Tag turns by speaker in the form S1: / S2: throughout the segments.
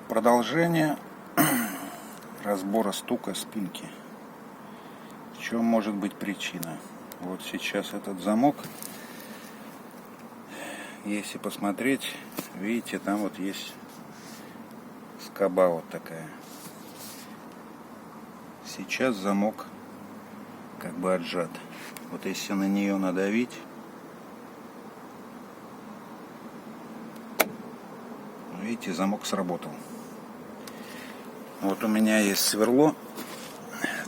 S1: Продолжение разбора стука спинки. В чем может быть причина? Вот сейчас этот замок, если посмотреть, видите, там вот есть скоба вот такая. Сейчас замок как бы отжат. Вот если на нее надавить, видите, замок сработал. Вот у меня есть сверло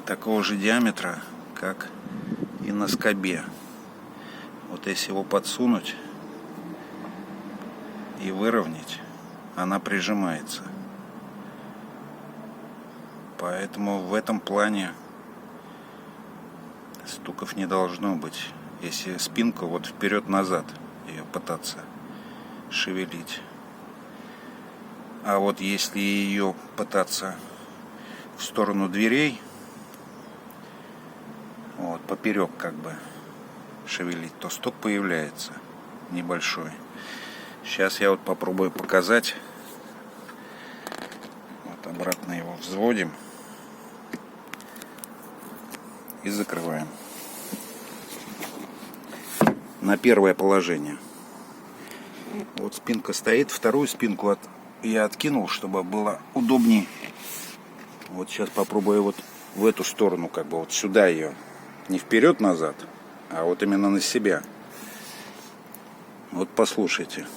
S1: такого же диаметра, как и на скобе. Вот если его подсунуть и выровнять, она прижимается. Поэтому в этом плане стуков не должно быть. Если спинку вот вперед-назад ее пытаться шевелить. А вот если ее пытаться в сторону дверей, вот поперек как бы шевелить, то стук появляется небольшой. Сейчас я вот попробую показать. Вот обратно его взводим и закрываем на первое положение. Вот спинка стоит, вторую спинку я откинул, чтобы было удобнее. Вот сейчас попробую вот в эту сторону, как бы вот сюда ее, не вперед-назад, а вот именно на себя. Вот послушайте.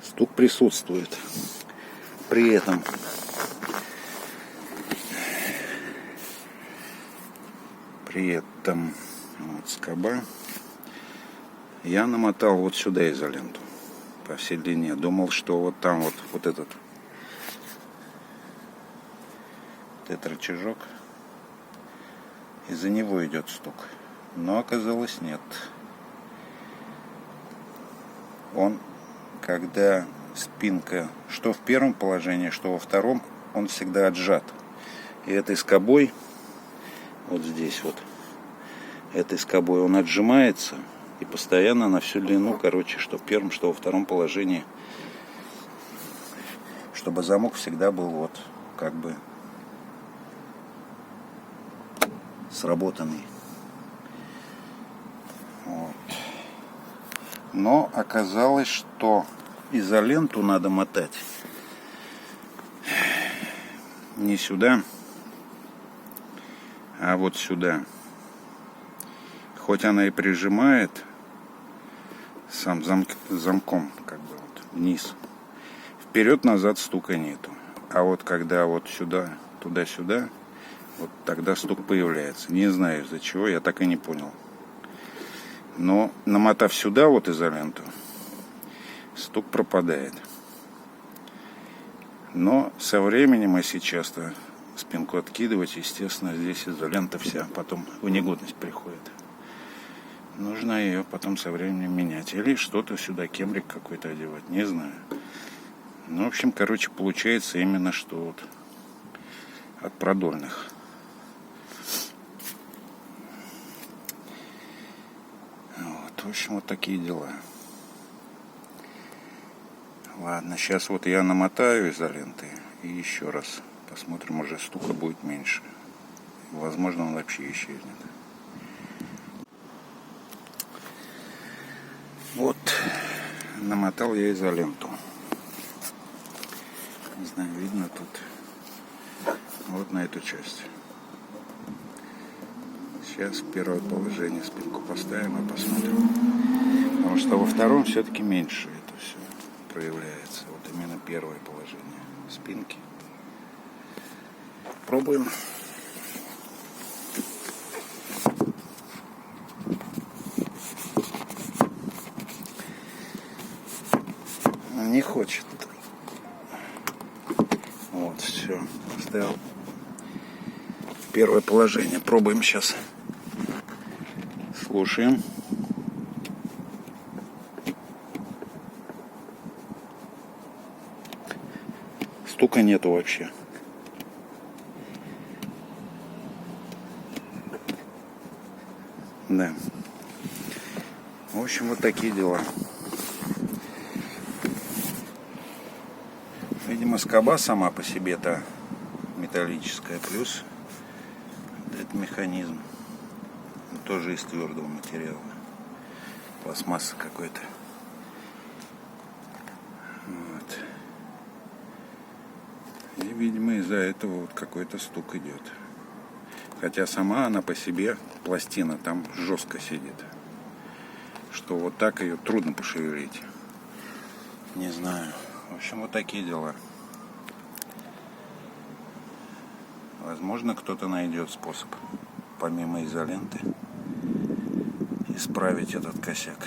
S1: Стук присутствует. При этом вот скоба я намотал вот сюда изоленту по всей длине. Думал, что вот там вот этот рычажок, из-за него идет стук. Но оказалось нет. Он, когда спинка что в первом положении, что во втором, он всегда отжат. И этой скобой, вот здесь вот, этой скобой он отжимается и постоянно на всю длину, короче, что в первом, что во втором положении, чтобы замок всегда был вот как бы сработанный. Вот. Но оказалось, что изоленту надо мотать не сюда, а вот сюда. Хоть она и прижимает сам замком как бы вот вниз, вперед-назад стука нету. А вот когда вот сюда, туда-сюда, вот тогда стук появляется. Не знаю из-за чего, я так и не понял. Но намотав сюда вот изоленту, стук пропадает. Но со временем, если часто спинку откидывать, естественно, здесь изолента вся потом в негодность приходит. Нужно ее потом со временем менять. Или что-то сюда, кембрик какой-то одевать, не знаю. Ну, в общем, короче, получается именно что вот от продольных. Вот, в общем, вот такие дела. Ладно, сейчас вот я намотаю изоленты и еще раз посмотрим, уже стука будет меньше. Возможно, он вообще исчезнет. Вот, намотал я изоленту. Не знаю, видно тут. Вот на эту часть. Сейчас в первое положение спинку поставим и посмотрим. Потому что во втором все-таки меньше это все проявляется. Вот именно первое положение спинки. Пробуем. Не хочет. Вот, все. Поставил в первое положение. Пробуем сейчас. Слушаем. Стука нету вообще. Да. В общем, вот такие дела. Видимо, скоба сама по себе-то металлическая, плюс этот механизм тоже из твердого материала. Пластмасса какой-то. Вот. И, видимо, из-за этого вот какой-то стук идет. Хотя сама она по себе, пластина, там жестко сидит. Что вот так ее трудно пошевелить. Не знаю. В общем, вот такие дела. Возможно, кто-то найдет способ, помимо изоленты, исправить этот косяк.